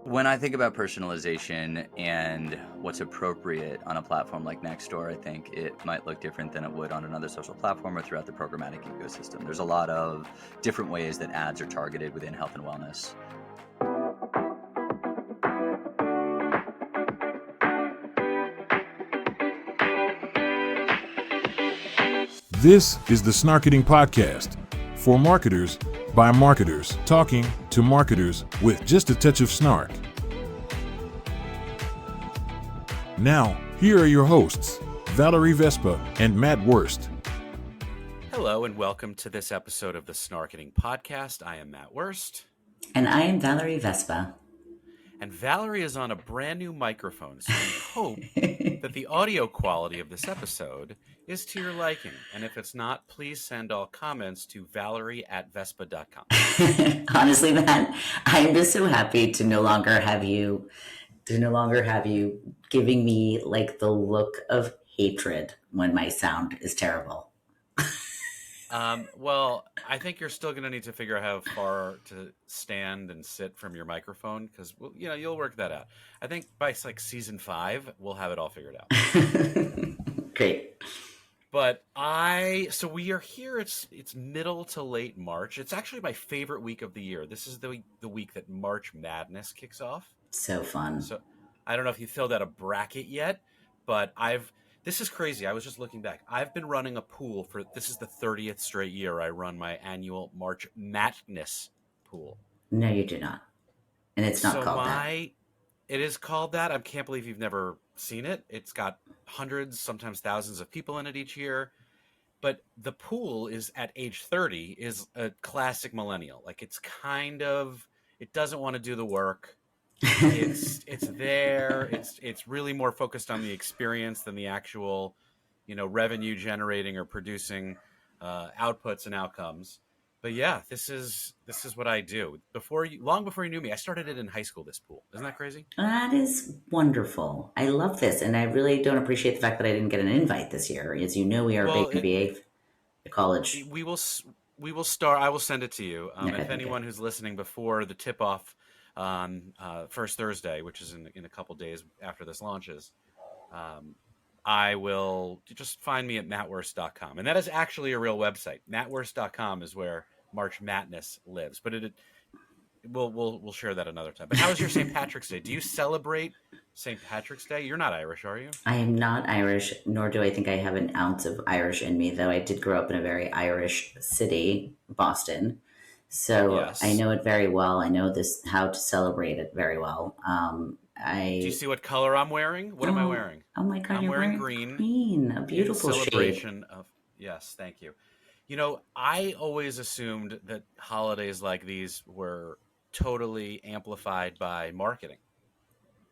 When I think about personalization and what's appropriate on a platform like Nextdoor, I think it might look different than it would on another social platform or throughout the programmatic ecosystem. There's a lot of different ways that ads are targeted within health and wellness. This is the Snarketing Podcast, for marketers, by marketers, talking to marketers with just a touch of snark. Now, here are your hosts, Valerie Vespa and Matt Wurst. Hello and welcome to this episode of the Snarketing Podcast. I am Matt Wurst. And I am Valerie Vespa. And Valerie is on a brand new microphone, so we hope that the audio quality of this episode is to your liking. And if it's not, please send all comments to valerie@vespa.com. Honestly, Matt, I'm just so happy to no longer have you giving me like the look of hatred when my sound is terrible. Well, I think you're still going to need to figure out how far to stand and sit from your microphone because, well, you'll work that out. I think by like season 5, we'll have it all figured out. Great. But so we are here. It's middle to late March. It's actually my favorite week of the year. This is the week that March Madness kicks off. So fun. So I don't know if you filled out a bracket yet, but this is crazy. I was just looking back. I've been running a pool this is the 30th straight year I run my annual March Madness pool. No, you do not. And it's not called that. It is called that. I can't believe you've never seen it. It's got hundreds, sometimes thousands of people in it each year. But the pool is at age 30 is a classic millennial. Like it doesn't want to do the work. It's there. It's really more focused on the experience than the actual, revenue generating or producing outputs and outcomes. But yeah, this is what I do. Long before you knew me, I started it in high school. This pool, isn't that crazy? That is wonderful. I love this, and I really don't appreciate the fact that I didn't get an invite this year. As you know, we are a college. We will start. I will send it to you. If anyone who's listening before the tip off on first Thursday, which is in a couple days after this launches, I will just find me at mattwurst.com. And that is actually a real website. Mattwurst.com is where March Madness lives. But we'll share that another time. But how was your St. Patrick's Day? Do you celebrate St. Patrick's Day? You're not Irish, are you? I am not Irish, nor do I think I have an ounce of Irish in me, though I did grow up in a very Irish city, Boston. So yes. I know it very well. I know how to celebrate it very well. Do you see what color I'm wearing? What am I wearing? Oh my God, I'm wearing green. Green, a beautiful celebration shade. Yes, thank you. I always assumed that holidays like these were totally amplified by marketing,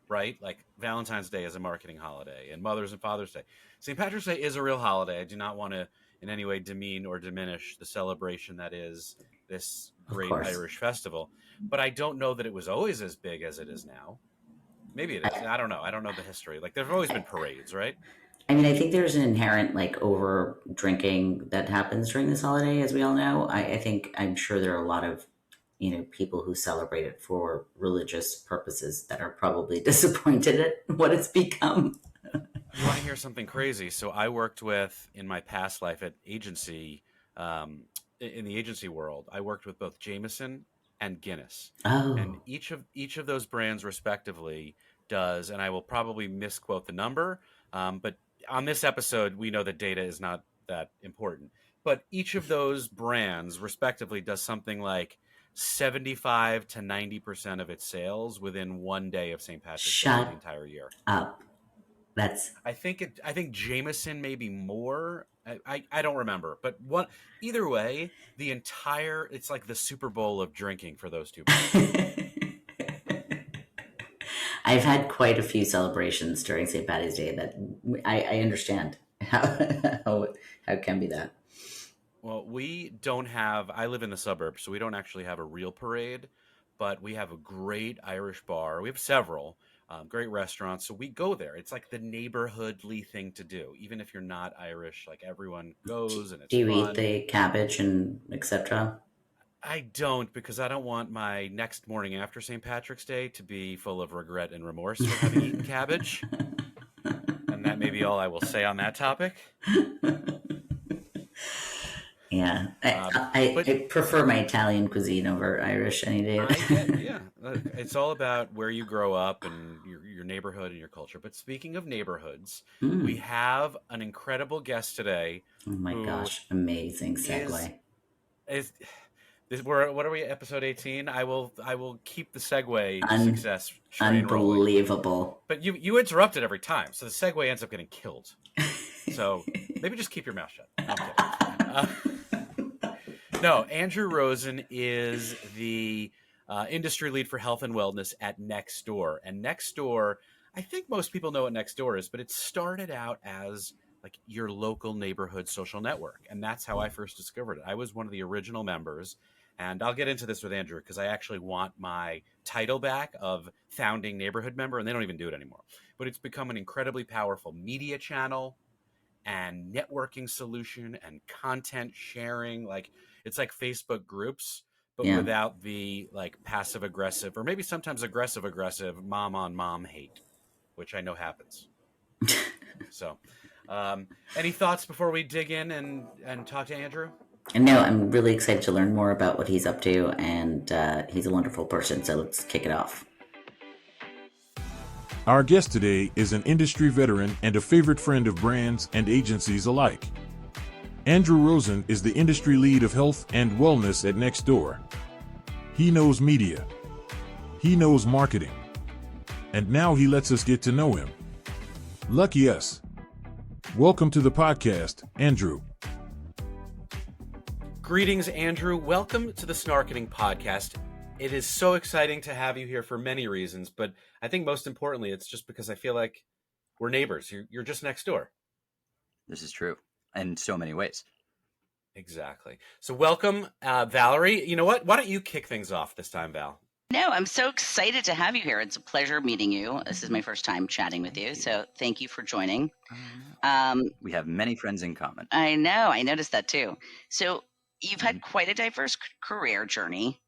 right? Like Valentine's Day is a marketing holiday and Mother's and Father's Day. St. Patrick's Day is a real holiday. I do not want to in any way demean or diminish the celebration that is this great Irish festival. But I don't know that it was always as big as it is now. Maybe it is. I don't know. I don't know the history. Like there's always been parades, right? I mean, I think there's an inherent over drinking that happens during this holiday, as we all know. I'm sure there are a lot of, people who celebrate it for religious purposes that are probably disappointed at what it's become. You want to hear something crazy? So I worked in my past life at agency, in the agency world, I worked with both Jameson and Guinness. Oh. And each of those brands respectively does, and I will probably misquote the number, but on this episode, we know that data is not that important. But each of those brands respectively does something like 75 to 90% of its sales within one day of St. Patrick's Day the entire year. Up. I think Jameson maybe more. I don't remember, but either way, it's like the Super Bowl of drinking for those two. I've had quite a few celebrations during St. Patty's Day that I understand how it can be that. Well, I live in the suburbs, so we don't actually have a real parade, but we have a great Irish bar. We have several. Great restaurants. So we go there. It's like the neighborhoodly thing to do. Even if you're not Irish, like everyone goes and it's Do you fun. eat the cabbage and etc.? I don't, because I don't want my next morning after St. Patrick's Day to be full of regret and remorse for having eaten cabbage. And that may be all I will say on that topic. Yeah, But I prefer my Italian cuisine over Irish any day. it's all about where you grow up and your neighborhood and your culture. But speaking of neighborhoods, we have an incredible guest today. Oh my gosh, amazing segue. What are we, episode 18? I will keep the segue success train rolling. Unbelievable. But you interrupt it every time, so the segue ends up getting killed. So maybe just keep your mouth shut. No, I'm kidding. No, Andrew Rosen is the industry lead for health and wellness at Nextdoor. And Nextdoor, I think most people know what Nextdoor is, but it started out as like your local neighborhood social network. And that's how I first discovered it. I was one of the original members. And I'll get into this with Andrew because I actually want my title back of founding neighborhood member, and they don't even do it anymore. But it's become an incredibly powerful media channel and networking solution and content sharing. Like, it's like Facebook groups, but without the like passive aggressive, or maybe sometimes aggressive mom on mom hate, which I know happens. So any thoughts before we dig in and talk to Andrew? No, I'm really excited to learn more about what he's up to, and he's a wonderful person, so let's kick it off. Our guest today is an industry veteran and a favorite friend of brands and agencies alike. Andrew Rosen is the industry lead of health and wellness at Nextdoor. He knows media. He knows marketing. And now he lets us get to know him. Lucky us. Welcome to the podcast, Andrew. Greetings, Andrew. Welcome to the Snarketing Podcast. It is so exciting to have you here for many reasons, but I think most importantly, it's just because I feel like we're neighbors. You're just next door. This is true in so many ways. Exactly. So welcome, Valerie. You know what? Why don't you kick things off this time, Val? No, I'm so excited to have you here. It's a pleasure meeting you. This is my first time chatting with you, so thank you for joining. We have many friends in common. I know. I noticed that too. So you've had quite a diverse career journey.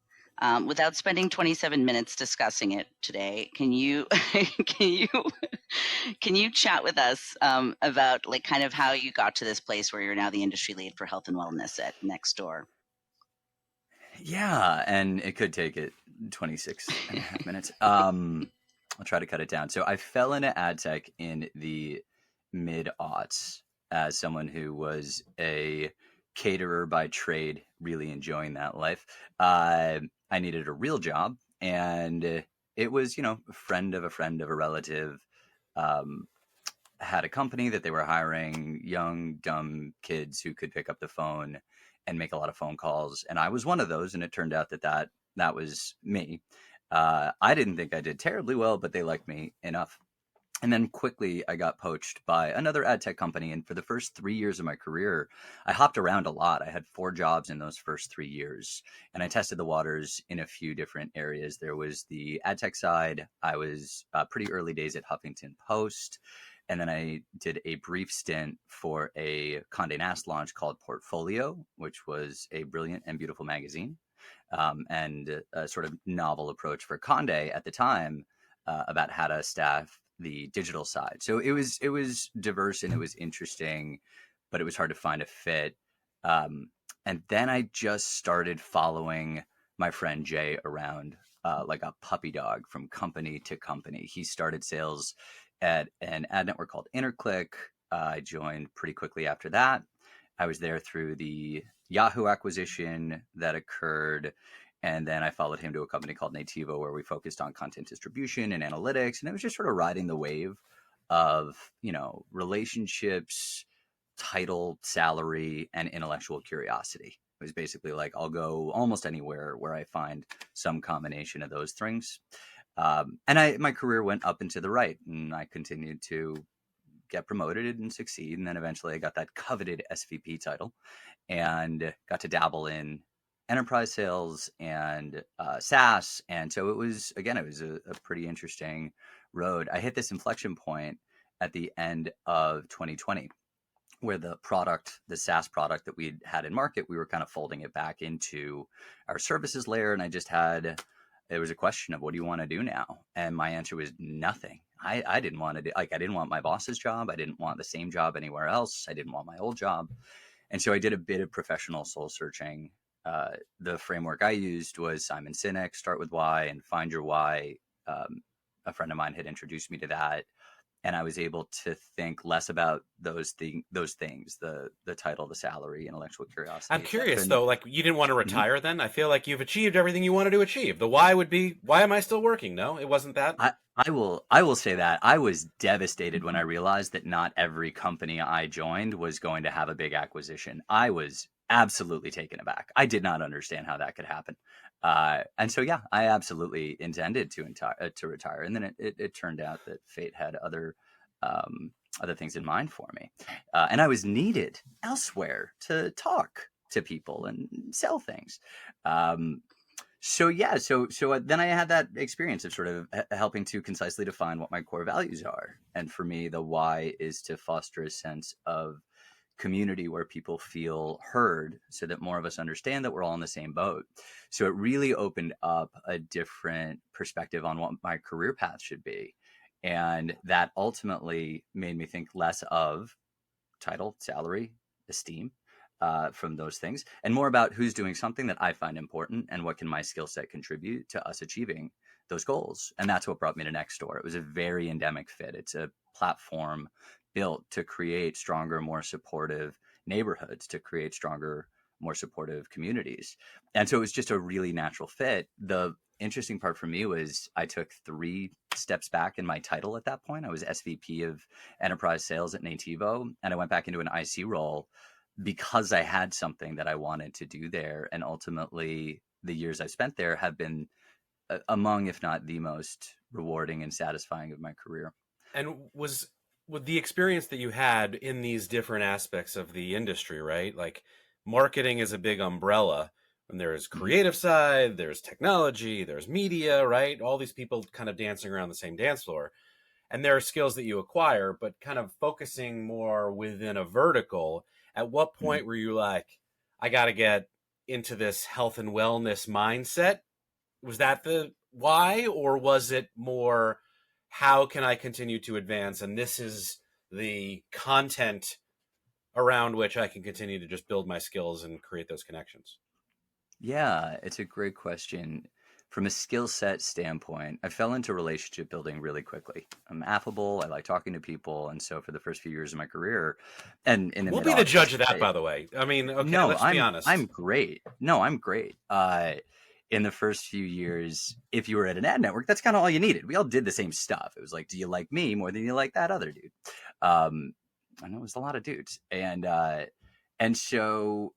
Without spending 27 minutes discussing it today, can you chat with us about like kind of how you got to this place where you're now the industry lead for health and wellness at Nextdoor? Yeah, and it could take it 26 and a half minutes. I'll try to cut it down. So I fell into ad tech in the mid-aughts as someone who was a caterer by trade, really enjoying that life. I needed a real job, and it was, a friend of a relative had a company that they were hiring young, dumb kids who could pick up the phone and make a lot of phone calls. And I was one of those, and it turned out that was me. I didn't think I did terribly well, but they liked me enough. And then quickly I got poached by another ad tech company. And for the first 3 years of my career, I hopped around a lot. I had 4 jobs in those first 3 years, and I tested the waters in a few different areas. There was the ad tech side. I was pretty early days at Huffington Post. And then I did a brief stint for a Condé Nast launch called Portfolio, which was a brilliant and beautiful magazine, and a sort of novel approach for Condé at the time about how to staff the digital side. So it was diverse and it was interesting, but it was hard to find a fit. And then I just started following my friend Jay around like a puppy dog from company to company. He started sales at an ad network called InterClick. I joined pretty quickly after that. I was there through the Yahoo acquisition that occurred. And then I followed him to a company called Nativo, where we focused on content distribution and analytics. And it was just sort of riding the wave of, relationships, title, salary, and intellectual curiosity. It was basically like, I'll go almost anywhere where I find some combination of those things. And my career went up and to the right, and I continued to get promoted and succeed. And then eventually I got that coveted SVP title and got to dabble in enterprise sales and SaaS. And so it was a pretty interesting road. I hit this inflection point at the end of 2020 where the SaaS product that we had in market, we were kind of folding it back into our services layer. And it was a question of, what do you want to do now? And my answer was nothing. I didn't want to do, I didn't want my boss's job. I didn't want the same job anywhere else. I didn't want my old job. And so I did a bit of professional soul searching. The framework I used was Simon Sinek, Start With Why and Find Your Why. A friend of mine had introduced me to that. And I was able to think less about those things, the title, the salary, intellectual curiosity. I'm curious though, like, you didn't want to retire then? I feel like you've achieved everything you wanted to achieve. The why would be, why am I still working? No, it wasn't that. I will say that I was devastated when I realized that not every company I joined was going to have a big acquisition. I was absolutely taken aback. I did not understand how that could happen. And so, yeah, I absolutely intended to retire. And then it turned out that fate had other things in mind for me. And I was needed elsewhere to talk to people and sell things. So then I had that experience of sort of helping to concisely define what my core values are. And for me, the why is to foster a sense of community where people feel heard, so that more of us understand that we're all in the same boat. So it really opened up a different perspective on what my career path should be. And that ultimately made me think less of title, salary, esteem, from those things, and more about who's doing something that I find important and what can my skill set contribute to us achieving those goals. And that's what brought me to Nextdoor. It was a very endemic fit. It's a platform built to create stronger, more supportive neighborhoods, to create stronger, more supportive communities. And so it was just a really natural fit. The interesting part for me was I took 3 steps back in my title at that point. I was SVP of enterprise sales at Nativo, and I went back into an IC role because I had something that I wanted to do there. And ultimately, the years I've spent there have been among, if not the most rewarding and satisfying of my career. And with the experience that you had in these different aspects of the industry, right? Like, marketing is a big umbrella, and there's creative side, there's technology, there's media, right? All these people kind of dancing around the same dance floor. And there are skills that you acquire, but kind of focusing more within a vertical. At what point were you like, I got to get into this health and wellness mindset? Was that the why, or was it more, how can I continue to advance? And this is the content around which I can continue to just build my skills and create those connections. Yeah, it's a great question. From a skill set standpoint, I fell into relationship building really quickly. I'm affable. I like talking to people. And so for the first few years of my career, and in the we'll be the judge of that, by the way. I mean, okay, no, let's be honest. I'm great. No, I'm great. In the first few years, if you were at an ad network, that's kind of all you needed. We all did the same stuff. It was like, do you like me more than you like that other dude? I know it was a lot of dudes. And so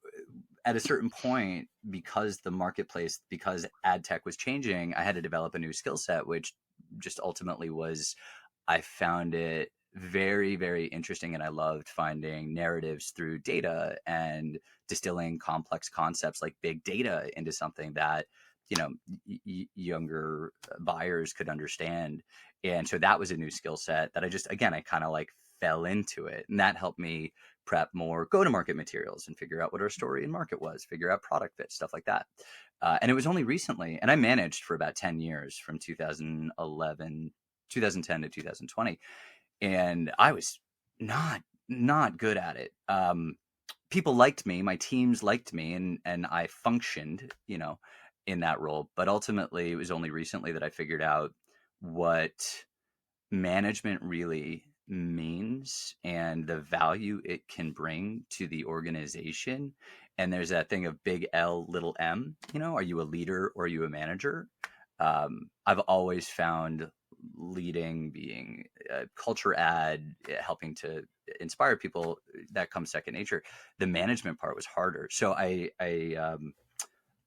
at a certain point, because the marketplace, because ad tech was changing, I had to develop a new skill set, which just ultimately was, I found it very, very interesting. And I loved finding narratives through data and distilling complex concepts like big data into something that, younger buyers could understand. And so that was a new skill set that I kind of like fell into it. And that helped me prep more go-to-market materials and figure out what our story in market was, figure out product fit, stuff like that. And it was only recently, and I managed for about 10 years from 2010 to 2020. And I was not good at it. People liked me, my teams liked me, and I functioned, in that role. But ultimately, it was only recently that I figured out what management really means and the value it can bring to the organization. And there's that thing of big L, little m, are you a leader or are you a manager? I've always found leading, being a culture ad, helping to inspire people, that comes second nature. The management part was harder. So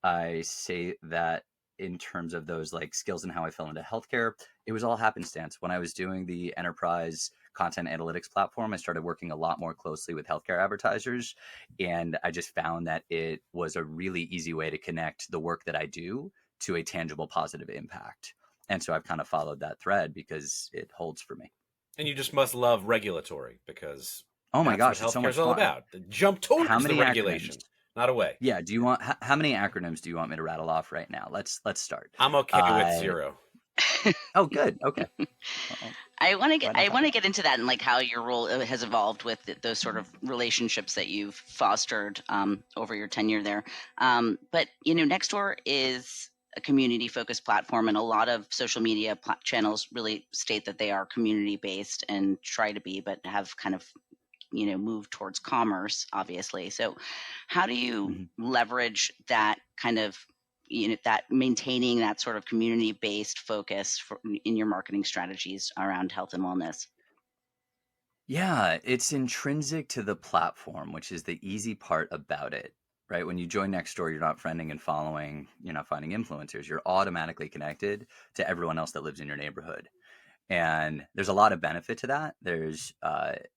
I say that in terms of those like skills and how I fell into healthcare, it was all happenstance. When I was doing the enterprise content analytics platform, I started working a lot more closely with healthcare advertisers. And I just found that it was a really easy way to connect the work that I do to a tangible positive impact. And so I've kind of followed that thread because it holds for me. And you just must love regulatory because Oh my That's gosh, it's what so healthcare much is all fun. about. Jump towards How the many regulation, acronyms? not away. Yeah, do you want how many acronyms do you want me to rattle off right now? Let's start. I'm okay with 0. Oh, good. Okay. Well, I want to get right on top of that. into that and like how your role has evolved with those sort of relationships that you've fostered over your tenure there. But Nextdoor is a community focused platform, and a lot of social media channels really state that they are community based and try to be, but have kind of move towards commerce, obviously. So how do you Mhm. leverage that kind of that maintaining that sort of community based focus in your marketing strategies around health and wellness? Yeah, it's intrinsic to the platform, which is the easy part about it, right? When you join Nextdoor, you're not friending and following, you're not finding influencers. You're automatically connected to everyone else that lives in your neighborhood. And there's a lot of benefit to that.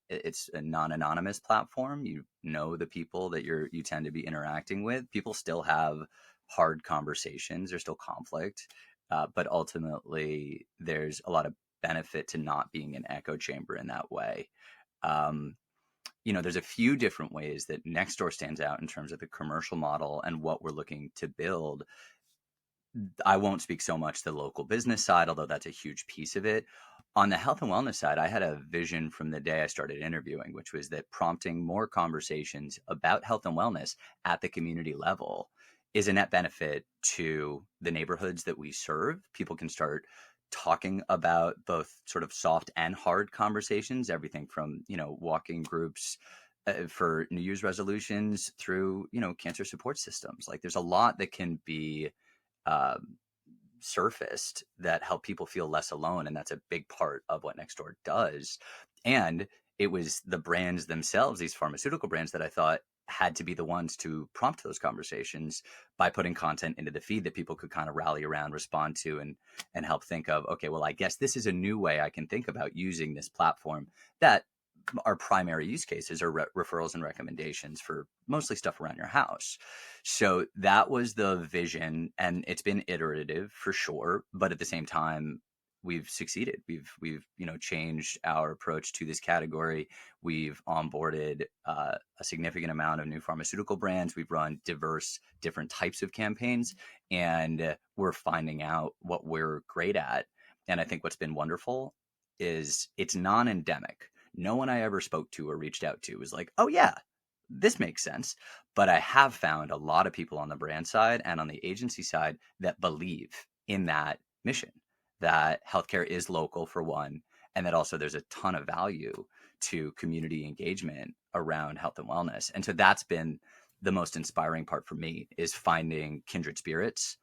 It's a non-anonymous platform. You know the people that you tend to be interacting with. People still have hard conversations. There's still conflict, but ultimately there's a lot of benefit to not being an echo chamber in that way. Um, there's a few different ways that Nextdoor stands out in terms of the commercial model and what we're looking to build. I won't speak so much to the local business side, although that's a huge piece of it. On the health and wellness side, I had a vision from the day I started interviewing, which was that prompting more conversations about health and wellness at the community level is a net benefit to the neighborhoods that we serve. People can start talking about both sort of soft and hard conversations, everything from, walking groups for New Year's resolutions through, cancer support systems. Like there's a lot that can be um, surfaced that help people feel less alone, and that's a big part of what Nextdoor does. And it was the brands themselves, these pharmaceutical brands, that I thought had to be the ones to prompt those conversations by putting content into the feed that people could kind of rally around, respond to, and help think of, okay, well, I guess this is a new way I can think about using this platform. That our primary use cases are referrals and recommendations for mostly stuff around your house. So that was the vision, and it's been iterative for sure, but at the same time we've succeeded. We've changed our approach to this category. We've onboarded a significant amount of new pharmaceutical brands. We've run diverse different types of campaigns, and we're finding out what we're great at. And I think what's been wonderful is it's non-endemic. No one I ever spoke to or reached out to was like, oh yeah, this makes sense. But I have found a lot of people on the brand side and on the agency side that believe in that mission, that healthcare is local for one, and that also there's a ton of value to community engagement around health and wellness. And so that's been the most inspiring part for me, is finding kindred spirits,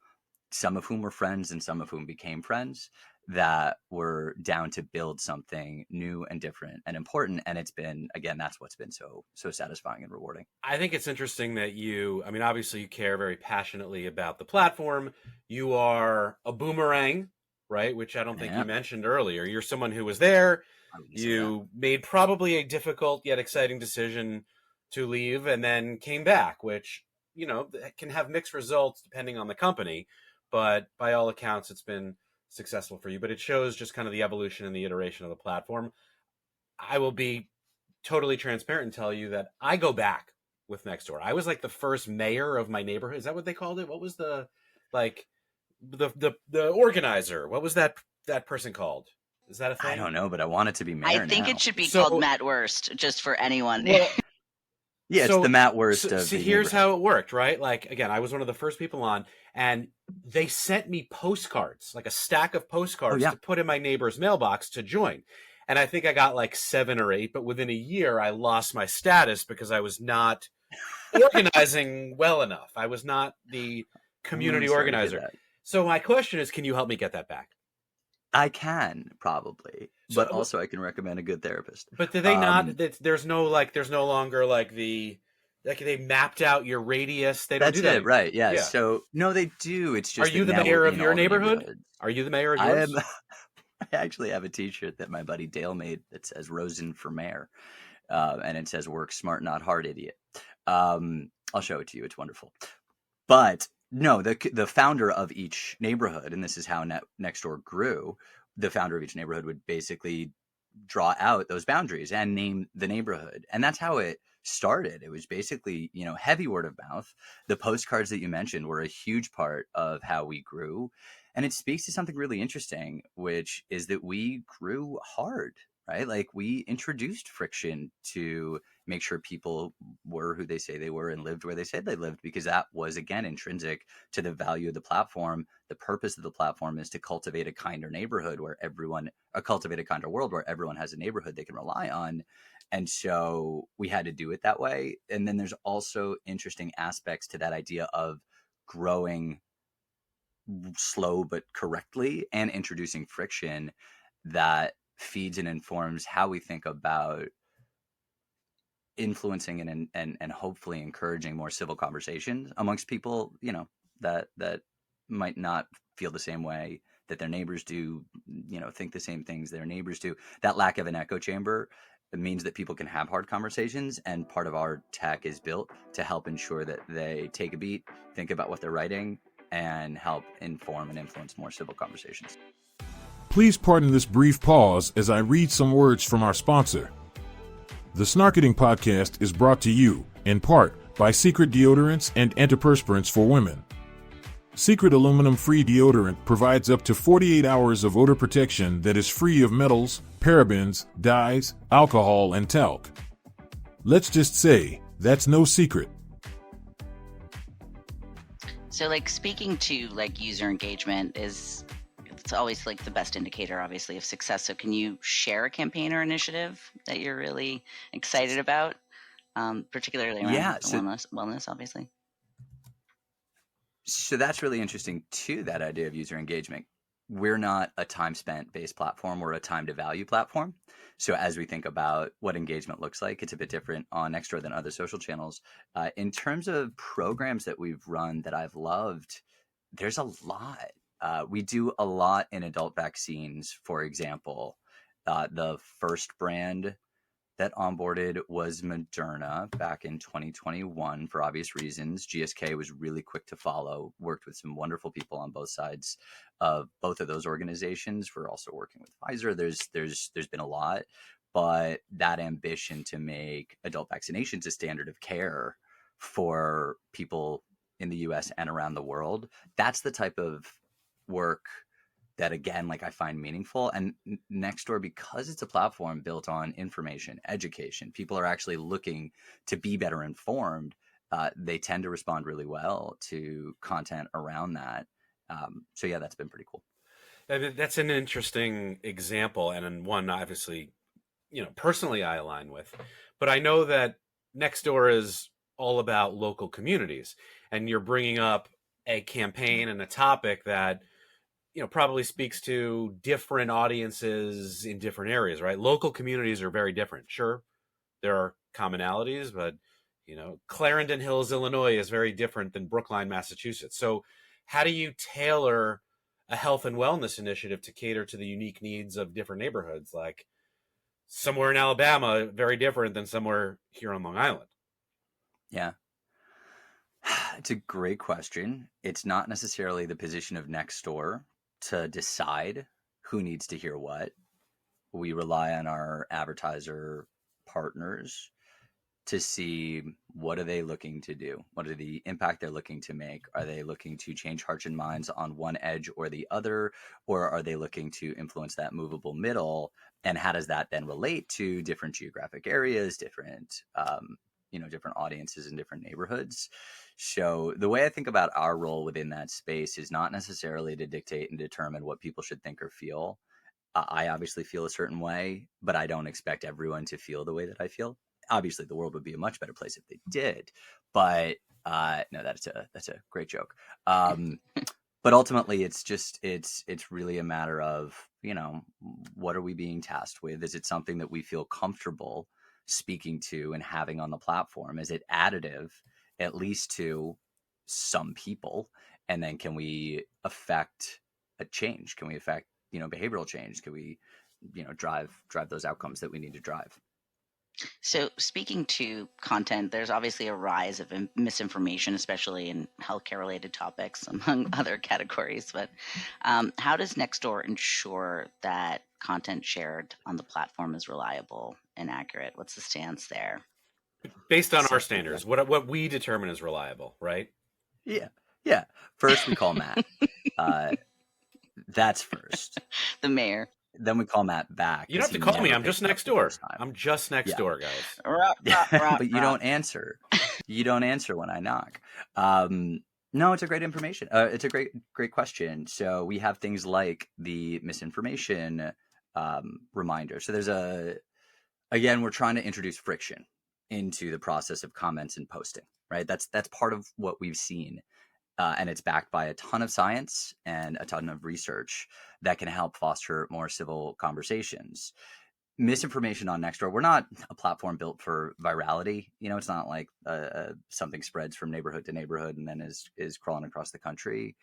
some of whom were friends and some of whom became friends, that were down to build something new and different and important. And it's been, again, that's what's been so satisfying and rewarding. I think it's interesting that obviously you care very passionately about the platform. You are a boomerang, right? Which I don't think you mentioned earlier. You're someone who was there. You made probably a difficult yet exciting decision to leave and then came back, which, can have mixed results depending on the company. But by all accounts, it's been successful for you. But it shows just kind of the evolution and the iteration of the platform. I will be totally transparent and tell you that I go back with Nextdoor. I was like the first mayor of my neighborhood. Is that what they called it? What was the organizer? What was that person called? Is that a thing? I don't know, but I want it to be mayor. I think it should be called Matt Worst, just for anyone. Well, yeah, it's the Matt Worst of so here's how it worked, right? Like, again, I was one of the first people on, and they sent me postcards, like a stack of postcards to put in my neighbor's mailbox to join. And I think I got like 7 or 8, but within a year I lost my status because I was not organizing well enough. I was not the community organizer. So my question is, can you help me get that back? I can probably, but also I can recommend a good therapist. But do they not? There's no longer like they mapped out your radius. They don't do that. That's it, right? Yeah. So no, they do. It's just. Are you the mayor of your neighborhood? Are you the mayor of yours? I actually have a T-shirt that my buddy Dale made that says "Rosen for mayor," and it says "Work smart, not hard, idiot." I'll show it to you. It's wonderful. But no, the founder of each neighborhood, and this is how Nextdoor grew, the founder of each neighborhood would basically draw out those boundaries and name the neighborhood. And that's how it started. It was basically, heavy word of mouth. The postcards that you mentioned were a huge part of how we grew. And it speaks to something really interesting, which is that we grew hard, right? Like, we introduced friction to make sure people were who they say they were and lived where they said they lived, because that was, again, intrinsic to the value of the platform. The purpose of the platform is to cultivate a kinder neighborhood cultivate a kinder world where everyone has a neighborhood they can rely on. And so we had to do it that way. And then there's also interesting aspects to that idea of growing slow but correctly and introducing friction that feeds and informs how we think about influencing and hopefully encouraging more civil conversations amongst people, that might not feel the same way that their neighbors do, think the same things their neighbors do. That lack of an echo chamber means that people can have hard conversations, and part of our tech is built to help ensure that they take a beat, think about what they're writing, and help inform and influence more civil conversations. Please pardon this brief pause as I read some words from our sponsor. The Snarketing Podcast is brought to you, in part, by Secret Deodorants and Antiperspirants for Women. Secret aluminum-free deodorant provides up to 48 hours of odor protection that is free of metals, parabens, dyes, alcohol, and talc. Let's just say, that's no secret. So, speaking to user engagement it's always the best indicator, obviously, of success. So can you share a campaign or initiative that you're really excited about, particularly around wellness, obviously? So that's really interesting too, that idea of user engagement. We're not a time spent based platform. We're a time to value platform. So as we think about what engagement looks like, it's a bit different on Nextdoor than other social channels. In terms of programs that we've run that I've loved, there's a lot. We do a lot in adult vaccines, for example. The first brand that onboarded was Moderna back in 2021 for obvious reasons. GSK was really quick to follow, worked with some wonderful people on both sides of both of those organizations. We're also working with Pfizer. There's been a lot, but that ambition to make adult vaccinations a standard of care for people in the US and around the world, that's the type of work that, again, I find meaningful. And Nextdoor, because it's a platform built on information, education, people are actually looking to be better informed. They tend to respond really well to content around that. So yeah, that's been pretty cool. That's an interesting example, and one obviously, personally I align with. But I know that Nextdoor is all about local communities, and you're bringing up a campaign and a topic that probably speaks to different audiences in different areas, right? Local communities are very different. Sure, there are commonalities, but Clarendon Hills, Illinois is very different than Brookline, Massachusetts. So how do you tailor a health and wellness initiative to cater to the unique needs of different neighborhoods? Like somewhere in Alabama, very different than somewhere here on Long Island. Yeah. It's a great question. It's not necessarily the position of Nextdoor to decide who needs to hear what. We rely on our advertiser partners to see what are they looking to do? What are the impact they're looking to make? Are they looking to change hearts and minds on one edge or the other? Or are they looking to influence that movable middle? And how does that then relate to different geographic areas, different different audiences in different neighborhoods? So the way I think about our role within that space is not necessarily to dictate and determine what people should think or feel. I obviously feel a certain way, but I don't expect everyone to feel the way that I feel. Obviously, the world would be a much better place if they did. But no, that's a great joke. But ultimately, it's really a matter of, what are we being tasked with? Is it something that we feel comfortable speaking to and having on the platform? Is it additive, at least to some people? And then can we affect a change? Can we affect, behavioral change? Can we, drive those outcomes that we need to drive? So, speaking to content, there's obviously a rise of misinformation, especially in healthcare related topics, among other categories. But how does Nextdoor ensure that content shared on the platform is reliable and accurate? What's the stance there? Based on our So, standards, what we determine is reliable, right? yeah. Yeah. First, we call Matt. That's first. The mayor. Then we call Matt back You don't because have he to call me. never I'm just picks it up next the door. first time. I'm just next Yeah. door, guys. But you don't answer. You don't answer when I knock. No, it's a great information. It's a great question. So we have things like the misinformation reminder. So again, we're trying to introduce friction into the process of comments and posting, right? That's part of what we've seen. And it's backed by a ton of science and a ton of research that can help foster more civil conversations. Misinformation on Nextdoor, we're not a platform built for virality. It's not like something spreads from neighborhood to neighborhood and then is crawling across the country,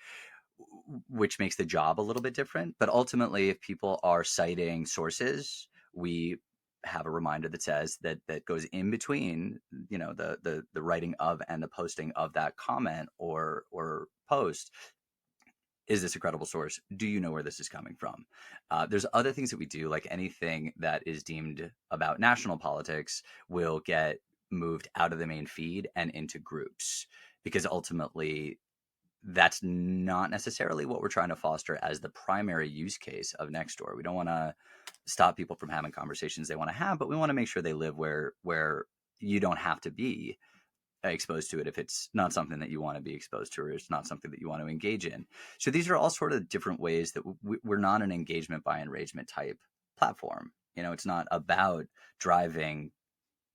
which makes the job a little bit different. But ultimately, if people are citing sources, we have a reminder that says that goes in between, the writing of and the posting of that comment or post. Is this a credible source? Do you know where this is coming from? There's other things that we do, like anything that is deemed about national politics will get moved out of the main feed and into groups, because ultimately that's not necessarily what we're trying to foster as the primary use case of Nextdoor. We don't want to stop people from having conversations they want to have, but we want to make sure they live where you don't have to be exposed to it if it's not something that you want to be exposed to, or it's not something that you want to engage in. So these are all sort of different ways that we're not an engagement by enragement type platform. It's not about driving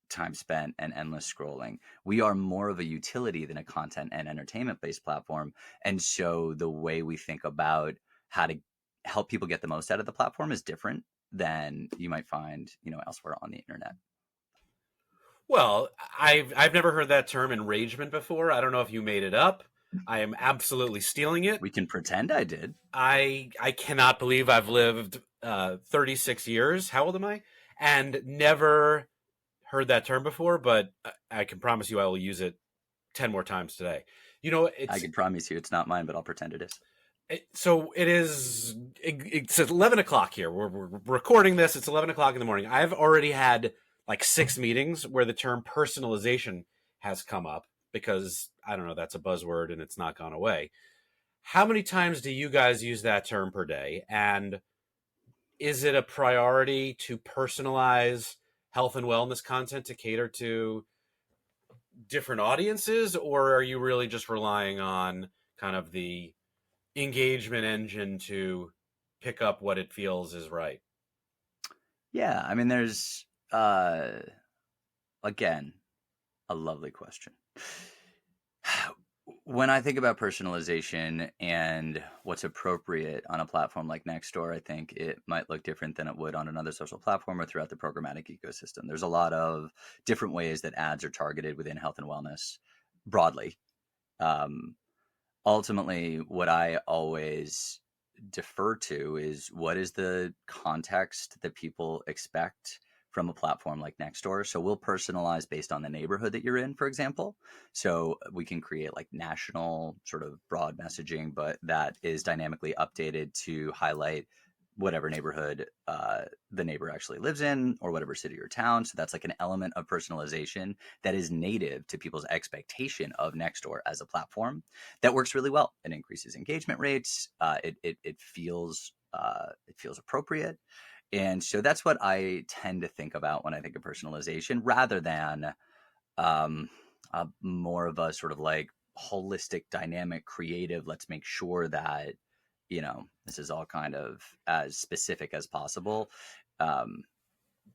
time spent and endless scrolling. We are more of a utility than a content and entertainment based platform. And so the way we think about how to help people get the most out of the platform is different than you might find, elsewhere on the internet. Well, I've never heard that term enragement before. I don't know if you made it up. I am absolutely stealing it. We can pretend I did. I cannot believe I've lived 36 years. How old am I? And never heard that term before, but I can promise you I will use it 10 more times today. I can promise you it's not mine, but I'll pretend it is. So it's 11 o'clock here. We're recording this. It's 11 o'clock in the morning. I've already had like 6 meetings where the term personalization has come up because, I don't know, that's a buzzword and it's not gone away. How many times do you guys use that term per day? And is it a priority to personalize health and wellness content to cater to different audiences? Or are you really just relying on kind of the engagement engine to pick up what it feels is right? Yeah, I mean, there's again, a lovely question. When I think about personalization and what's appropriate on a platform like Nextdoor, I think it might look different than it would on another social platform or throughout the programmatic ecosystem. There's a lot of different ways that ads are targeted within health and wellness broadly. Ultimately, what I always defer to is what is the context that people expect from a platform like Nextdoor. So we'll personalize based on the neighborhood that you're in, for example. So we can create like national sort of broad messaging, but that is dynamically updated to highlight whatever neighborhood the neighbor actually lives in, or whatever city or town. So that's like an element of personalization that is native to people's expectation of Nextdoor as a platform that works really well. It increases engagement rates. It feels appropriate. And so that's what I tend to think about when I think of personalization, rather than more of a sort of like holistic, dynamic, creative, let's make sure that, this is all kind of as specific as possible. But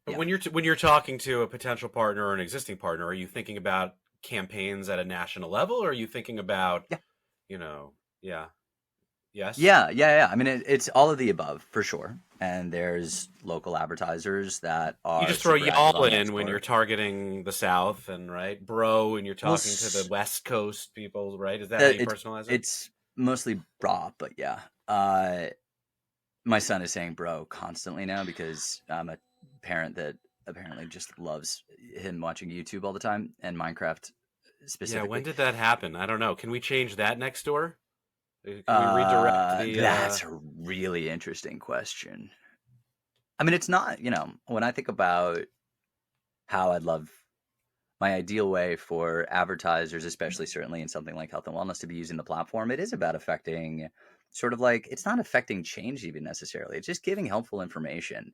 when you're talking to a potential partner or an existing partner, are you thinking about campaigns at a national level, or are you thinking about, Yes. Yeah. I mean, it's all of the above for sure. And there's local advertisers that are. You just throw super y'all active on in when Nextdoor. you're targeting the South, and right, bro, when you're talking to the West Coast people, right? Is that how you personalize it? It's mostly bra, but yeah. My son is saying bro constantly now because I'm a parent that apparently just loves him watching YouTube all the time, and Minecraft specifically. Yeah, when did that happen? I don't know. Can we change that next door? Can we redirect the? That's a really interesting question. I mean, it's not, when I think about how I'd love my ideal way for advertisers, especially certainly in something like health and wellness, to be using the platform, it is about affecting sort of like, it's not affecting change even necessarily. It's just giving helpful information.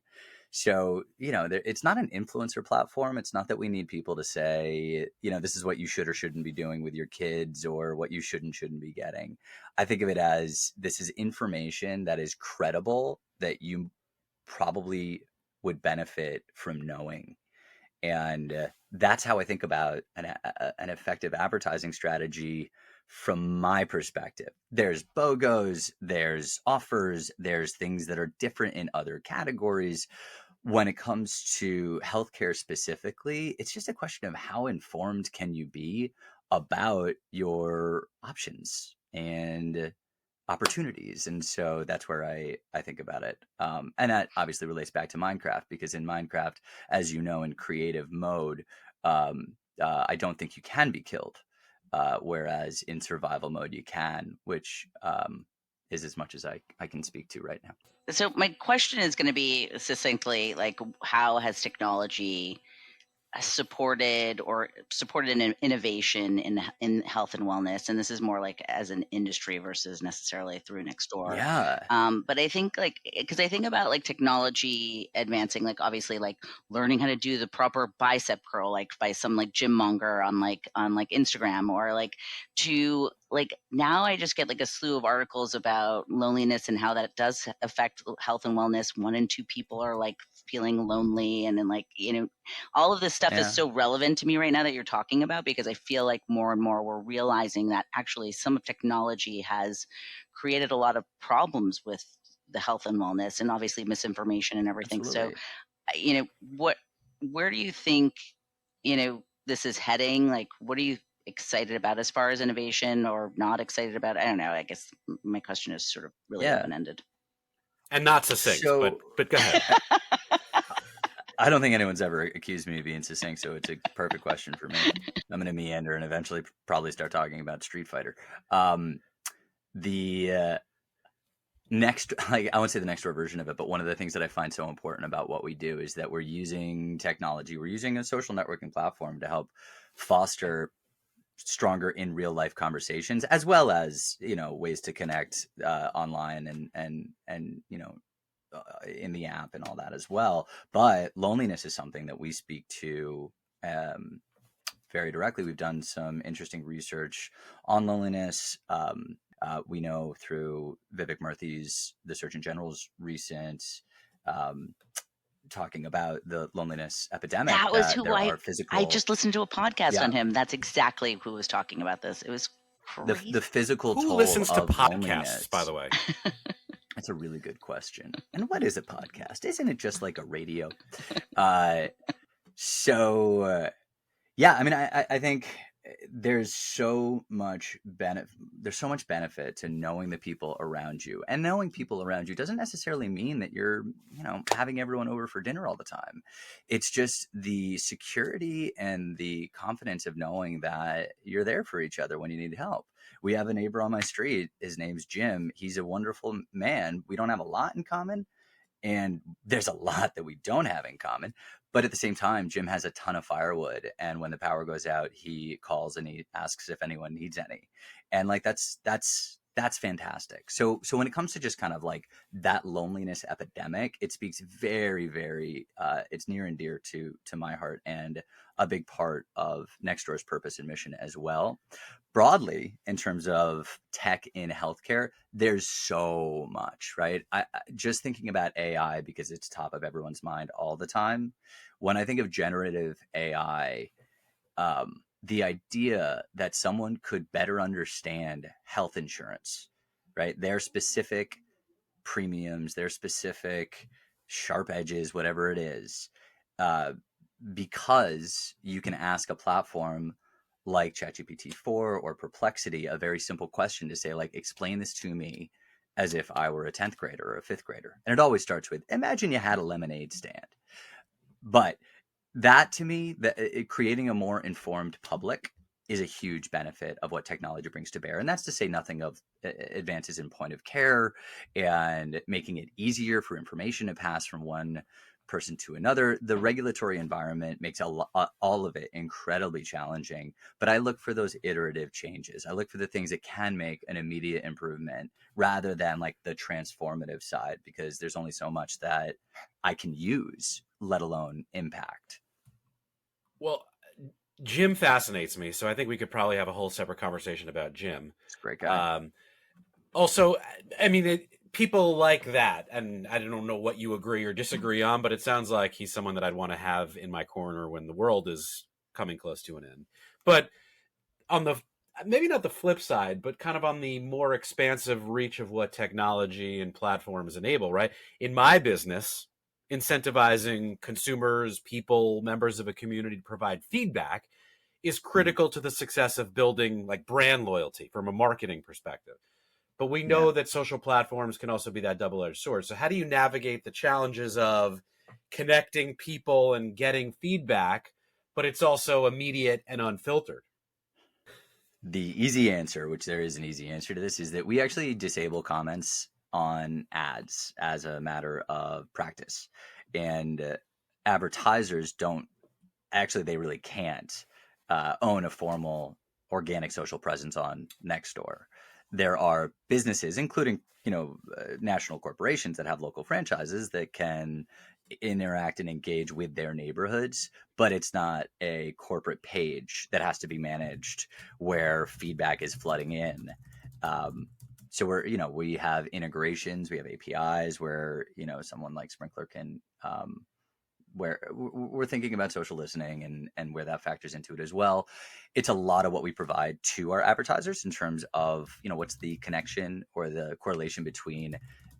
So, it's not an influencer platform. It's not that we need people to say, this is what you should or shouldn't be doing with your kids or what you shouldn't be getting. I think of it as this is information that is credible that you probably would benefit from knowing. And that's how I think about an effective advertising strategy from my perspective. There's BOGOs, there's offers, there's things that are different in other categories. When it comes to healthcare specifically, it's just a question of how informed can you be about your options and opportunities. And so that's where I think about it. And that obviously relates back to Minecraft, because in Minecraft, as you know, in creative mode, I don't think you can be killed. Whereas in survival mode, you can, which is as much as I can speak to right now. So my question is going to be succinctly, like, how has technology supported an innovation in health and wellness? And this is more like as an industry versus necessarily through Nextdoor. Yeah. But I think because I think about like technology advancing, like obviously like learning how to do the proper bicep curl, like by some like gym monger on Instagram, or like to like now I just get like a slew of articles about loneliness and how that does affect health and wellness. 1 in 2 people are like feeling lonely, and then like all of this stuff is so relevant to me right now that you're talking about, because I feel like more and more we're realizing that actually some of technology has created a lot of problems with the health and wellness, and obviously misinformation and everything. Absolutely. So, where do you think, this is heading? Like, what are you excited about as far as innovation, or not excited about? I don't know. I guess my question is sort of really open-ended. And not succinct, but go ahead. I don't think anyone's ever accused me of being succinct, so it's a perfect question for me. I'm going to meander and eventually probably start talking about Street Fighter. The next, I won't say the Nextdoor version of it, but one of the things that I find so important about what we do is that we're using technology. We're using a social networking platform to help foster stronger in real life conversations, as well as, ways to connect online and in the app and all that as well. But loneliness is something that we speak to very directly. We've done some interesting research on loneliness. We know through Vivek Murthy's, the Surgeon General's recent talking about the loneliness epidemic. That was who I just listened to a podcast on him. That's exactly who was talking about this. It was crazy. The physical toll. Who listens to podcasts, loneliness, by the way? That's a really good question. And what is a podcast? Isn't it just like a radio? Yeah, I mean, I think there's so much benefit to knowing the people around you, and knowing people around you doesn't necessarily mean that you're, having everyone over for dinner all the time. It's just the security and the confidence of knowing that you're there for each other when you need help. We have a neighbor on my street. His name's Jim. He's a wonderful man. We don't have a lot in common, and there's a lot that we don't have in common. But at the same time, Jim has a ton of firewood, and when the power goes out, he calls and he asks if anyone needs any. And like that's fantastic. So when it comes to just kind of like that loneliness epidemic, it speaks very, very it's near and dear to my heart, and a big part of Nextdoor's purpose and mission as well. Broadly, in terms of tech in healthcare, there's so much, right? I just thinking about AI, because it's top of everyone's mind all the time. When I think of generative AI, the idea that someone could better understand health insurance, right? Their specific premiums, their specific sharp edges, whatever it is, because you can ask a platform like ChatGPT-4 or Perplexity a very simple question to say, like, explain this to me as if I were a 10th grader or a 5th grader. And it always starts with, imagine you had a lemonade stand. But that to me, creating a more informed public is a huge benefit of what technology brings to bear. And that's to say nothing of advances in point of care and making it easier for information to pass from one person to another. The regulatory environment makes all of it incredibly challenging. But I look for those iterative changes. I look for the things that can make an immediate improvement rather than like the transformative side, because there's only so much that I can use, let alone impact. Well, Jim fascinates me, so I think we could probably have a whole separate conversation about Jim. He's a great guy. Also, I mean, people like that, and I don't know what you agree or disagree on, but it sounds like he's someone that I'd want to have in my corner when the world is coming close to an end. But on the, maybe not the flip side, but kind of on the more expansive reach of what technology and platforms enable, right? In my business, incentivizing consumers, people, members of a community to provide feedback is critical to the success of building like brand loyalty from a marketing perspective. But we know that social platforms can also be that double-edged sword. So how do you navigate the challenges of connecting people and getting feedback, but it's also immediate and unfiltered? The easy answer, which there is an easy answer to this, is that we actually disable comments on ads as a matter of practice. And advertisers don't, actually, they really can't own a formal organic social presence on Nextdoor. There are businesses, including, national corporations that have local franchises that can interact and engage with their neighborhoods, but it's not a corporate page that has to be managed where feedback is flooding in. So we have integrations, we have APIs where, someone like Sprinkler can, where we're thinking about social listening and where that factors into it as well. It's a lot of what we provide to our advertisers in terms of, what's the connection or the correlation between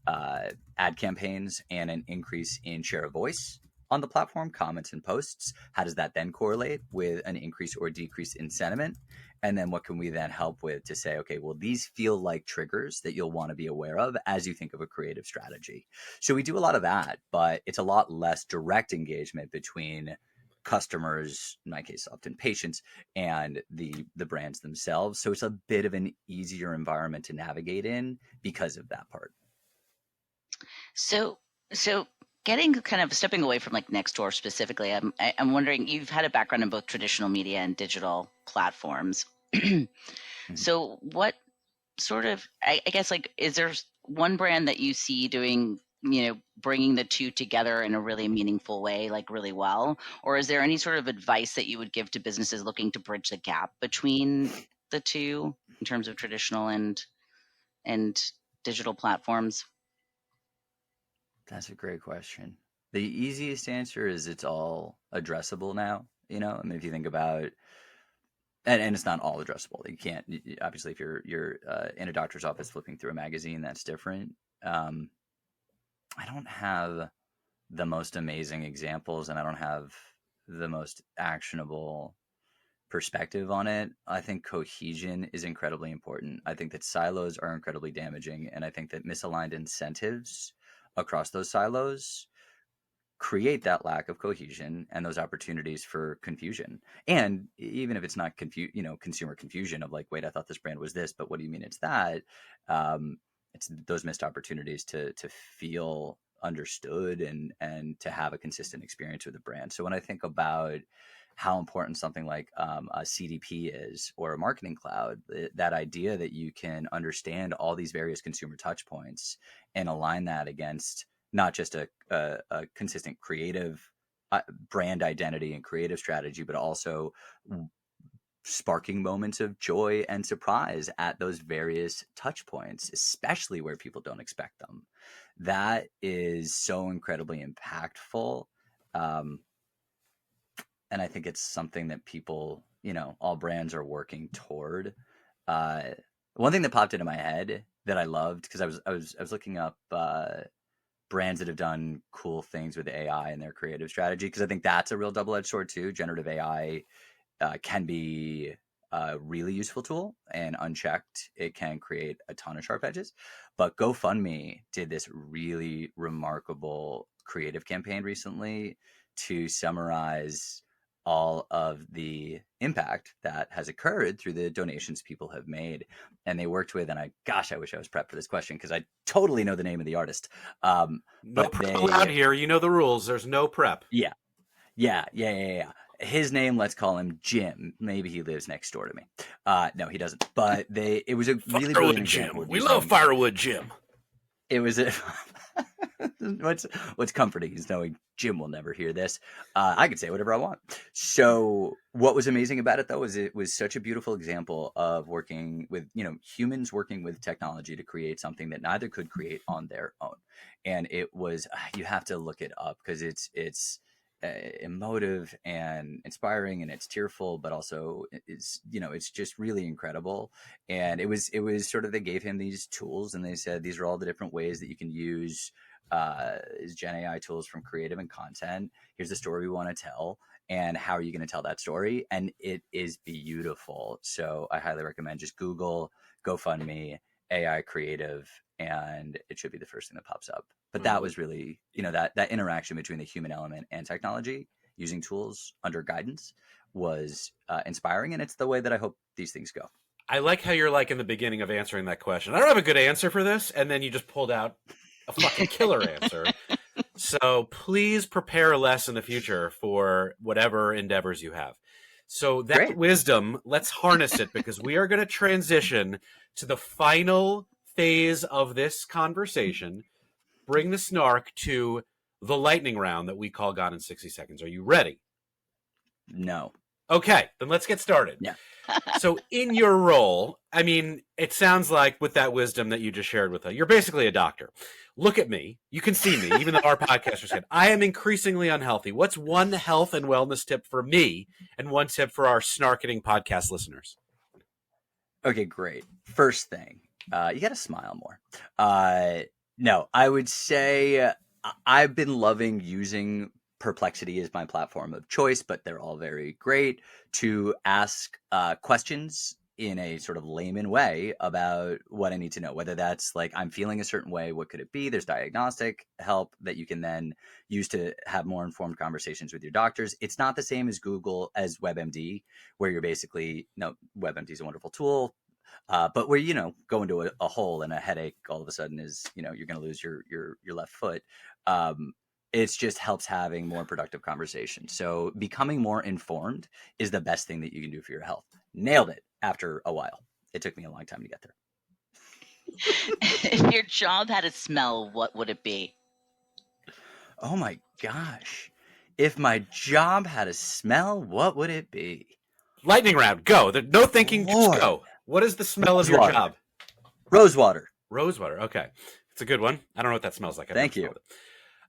ad campaigns and an increase in share of voice on the platform, comments and posts. How does that then correlate with an increase or decrease in sentiment? And then what can we then help with to say, okay, well, these feel like triggers that you'll want to be aware of as you think of a creative strategy. So we do a lot of that, but it's a lot less direct engagement between customers, in my case, often patients, and the brands themselves. So it's a bit of an easier environment to navigate in because of that part. So getting kind of stepping away from like Nextdoor specifically, I'm wondering, you've had a background in both traditional media and digital platforms. So what sort of, I guess, like, is there one brand that you see doing, bringing the two together in a really meaningful way, like really well? Or is there any sort of advice that you would give to businesses looking to bridge the gap between the two in terms of traditional and digital platforms? That's a great question. The easiest answer is it's all addressable now. I mean, if you think about, and it's not all addressable. You can't, obviously, if you're in a doctor's office flipping through a magazine, that's different. I don't have the most amazing examples, and I don't have the most actionable perspective on it. I think cohesion is incredibly important. I think that silos are incredibly damaging, and I think that misaligned incentives across those silos create that lack of cohesion and those opportunities for confusion. And even if it's not consumer confusion of like, wait, I thought this brand was this, but what do you mean it's that? It's those missed opportunities to feel understood and to have a consistent experience with the brand. So when I think about how important something like a CDP is, or a marketing cloud, that idea that you can understand all these various consumer touch points and align that against not just a consistent creative brand identity and creative strategy, but also sparking moments of joy and surprise at those various touch points, especially where people don't expect them. That is so incredibly impactful. And I think it's something that people, all brands are working toward. One thing that popped into my head that I loved, because I was looking up brands that have done cool things with AI and their creative strategy, because I think that's a real double-edged sword too. Generative AI can be a really useful tool, and unchecked, it can create a ton of sharp edges. But GoFundMe did this really remarkable creative campaign recently to summarize all of the impact that has occurred through the donations people have made. And they worked with, and I wish I was prepped for this question because I totally know the name of the artist. No prep allowed here. You know the rules. There's no prep. Yeah. His name, let's call him Jim. Maybe he lives next door to me. No, he doesn't. But it was a really brilliant example. We love Firewood Jim. It was what's comforting is knowing Jim will never hear this. I could say whatever I want. So what was amazing about it, though, is it was such a beautiful example of working with, humans working with technology to create something that neither could create on their own. And it was, you have to look it up because it's emotive and inspiring, and it's tearful, but also it's just really incredible. And it was sort of, they gave him these tools and they said, these are all the different ways that you can use Gen AI tools from creative and content. Here's the story we want to tell, and how are you going to tell that story? And it is beautiful. So I highly recommend just Google GoFundMe AI creative, and it should be the first thing that pops up. But that was really, that interaction between the human element and technology using tools under guidance was inspiring. And it's the way that I hope these things go. I like how you're like in the beginning of answering that question, I don't have a good answer for this. And then you just pulled out a fucking killer answer. So please prepare less in the future for whatever endeavors you have. So that Great. Wisdom, let's harness it, because we are going to transition to the final phase of this conversation. Bring the snark to the lightning round that we call Gone in 60 Seconds. Are you ready? No. Okay, then let's get started. Yeah. So in your role, I mean, it sounds like with that wisdom that you just shared with us, you're basically a doctor. Look at me. You can see me, even though our podcasters can. I am increasingly unhealthy. What's one health and wellness tip for me and one tip for our Snarketing Podcast listeners? Okay, great. First thing, you got to smile more. No, I would say I've been loving using Perplexity as my platform of choice, but they're all very great to ask questions in a sort of layman way about what I need to know, whether that's like, I'm feeling a certain way, what could it be? There's diagnostic help that you can then use to have more informed conversations with your doctors. It's not the same as Google, as WebMD, where you're basically, WebMD is a wonderful tool. But where, go into a hole and a headache all of a sudden is, you're going to lose your left foot. It just helps having more productive conversations. So becoming more informed is the best thing that you can do for your health. Nailed it after a while. It took me a long time to get there. If your job had a smell, what would it be? Oh my gosh. If my job had a smell, what would it be? Lightning round, go. No thinking, Lord. just go. What is the smell of your Rosewater. job? Rosewater. Rosewater, okay. It's a good one. I don't know what that smells like. I've Thank never you.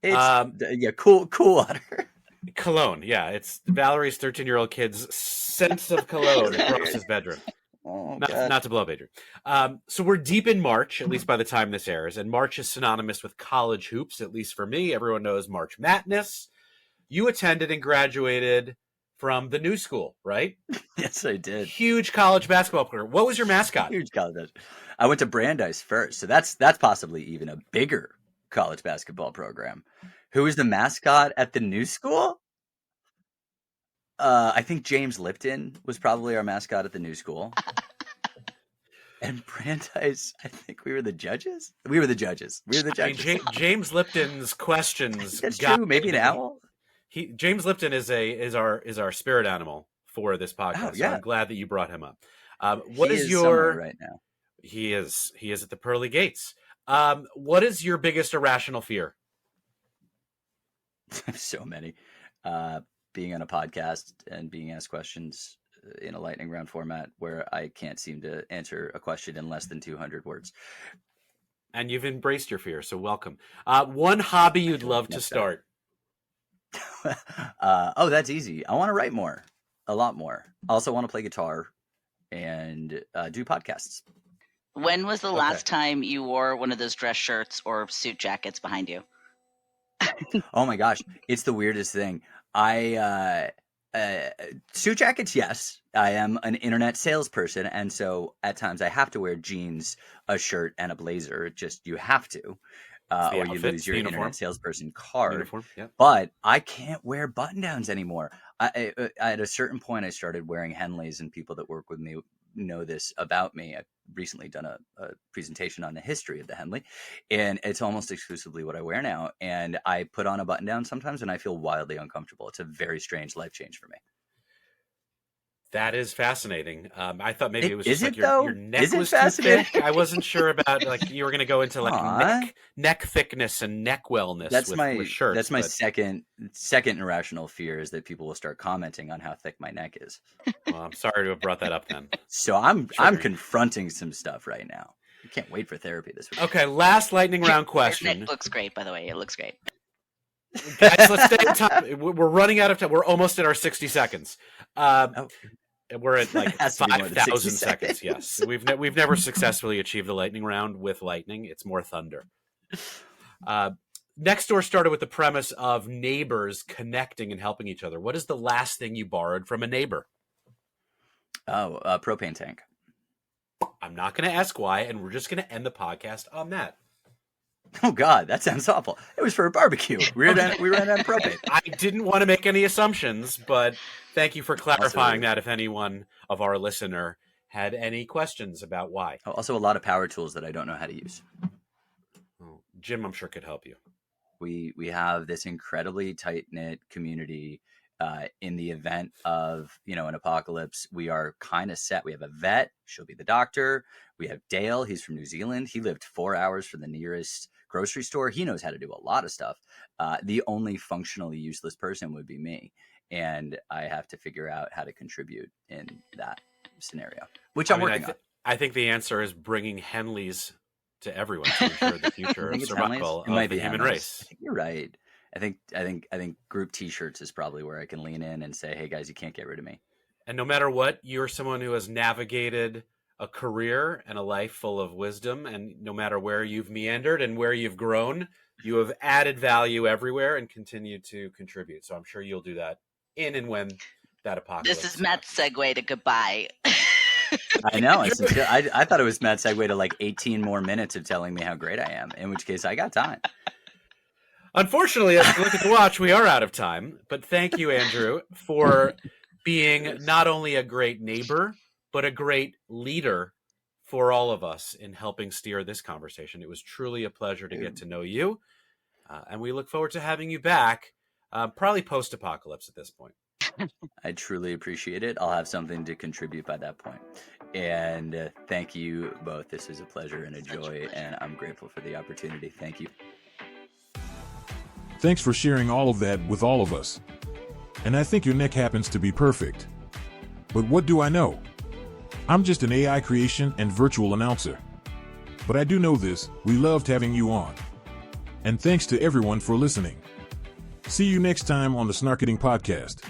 smelled It's cool water. it. Cologne, yeah. It's Valerie's 13-year-old kid's sense of cologne across his bedroom. Oh, Not to blow up, Adrian. So we're deep in March, at least by the time this airs, and March is synonymous with college hoops, at least for me. Everyone knows March Madness. You attended and graduated from the new school, right? Yes, I did. Huge college basketball player. What was your mascot? Huge college. I went to Brandeis first, so that's possibly even a bigger college basketball program. Who was the mascot at the new school? I think James Lipton was probably our mascot at the new school. And Brandeis, I think we were the judges. We were the judges. I mean, James Lipton's questions. That's true. Maybe an owl. James Lipton is our spirit animal for this podcast. Oh, yeah. So I'm glad that you brought him up. He is somewhere right now? He is at the pearly gates. What is your biggest irrational fear? So many. Being on a podcast and being asked questions in a lightning round format where I can't seem to answer a question in less than 200 words. And you've embraced your fear, so welcome. One hobby you'd love to start. That's easy. I want to write more, a lot more. I also want to play guitar and do podcasts. When was the last time you wore one of those dress shirts or suit jackets behind you? Oh my gosh, it's the weirdest thing. Suit jackets, yes. I am an internet salesperson, and so at times I have to wear jeans, a shirt, and a blazer. You have to. The or you outfit, lose your the uniform. internet salesperson card. Uniform, yeah. But I can't wear button downs anymore. At a certain point, I started wearing Henleys, and people that work with me know this about me. I've recently done a presentation on the history of the Henley, and it's almost exclusively what I wear now. And I put on a button down sometimes, and I feel wildly uncomfortable. It's a very strange life change for me. That is fascinating. I thought maybe it was Is just like it, though? your neck Is it was too fascinating? thick. I wasn't sure about like you were going to go into like Aw. neck thickness and neck wellness That's with shirts. that's my but- second irrational fear is that people will start commenting on how thick my neck is. Well, I'm sorry to have brought that up then. So I'm Sure. confronting some stuff right now. I can't wait for therapy this week. Okay, last lightning round Your question. neck looks great, by the way. It looks great. Guys, let's stay on time. We're running out of time. We're almost at our 60 seconds. Oh. We're at like Has to be more than 60 5,000 seconds. Yes, we've never successfully achieved the lightning round with lightning. It's more thunder. Nextdoor started with the premise of neighbors connecting and helping each other. What is the last thing you borrowed from a neighbor? Oh, propane tank. I'm not going to ask why, and we're just going to end the podcast on that. Oh God, that sounds awful. It was for a barbecue. We ran out of propane. I didn't want to make any assumptions, but thank you for clarifying that if anyone of our listener had any questions about why. Also, a lot of power tools that I don't know how to use. Oh, Jim, I'm sure could help you. We have this incredibly tight knit community. In the event of an apocalypse, we are kind of set. We have a vet; she'll be the doctor. We have Dale; he's from New Zealand. He lived 4 hours from the nearest grocery store. He knows how to do a lot of stuff. The only functionally useless person would be me, and I have to figure out how to contribute in that scenario, which I'm working on. I think the answer is bringing Henleys to everyone to ensure the future of survival of the human race. I think you're right. I think group T-shirts is probably where I can lean in and say, "Hey guys, you can't get rid of me." And no matter what, you're someone who has navigated a career and a life full of wisdom. And no matter where you've meandered and where you've grown, you have added value everywhere and continue to contribute. So I'm sure you'll do that in and when that apocalypse. This is Matt's segue to goodbye. I know. I thought it was Matt's segue to like 18 more minutes of telling me how great I am, in which case I got time. Unfortunately, as we look at the watch, we are out of time. But thank you, Andrew, for being not only a great neighbor, but a great leader for all of us in helping steer this conversation. It was truly a pleasure to get to know you. And we look forward to having you back, probably post-apocalypse at this point. I truly appreciate it. I'll have something to contribute by that point. And thank you both. This was a pleasure and a joy, and I'm grateful for the opportunity. Thank you. Thanks for sharing all of that with all of us. And I think your neck happens to be perfect. But what do I know? I'm just an AI creation and virtual announcer. But I do know this: we loved having you on. And thanks to everyone for listening. See you next time on the Snarketing Podcast.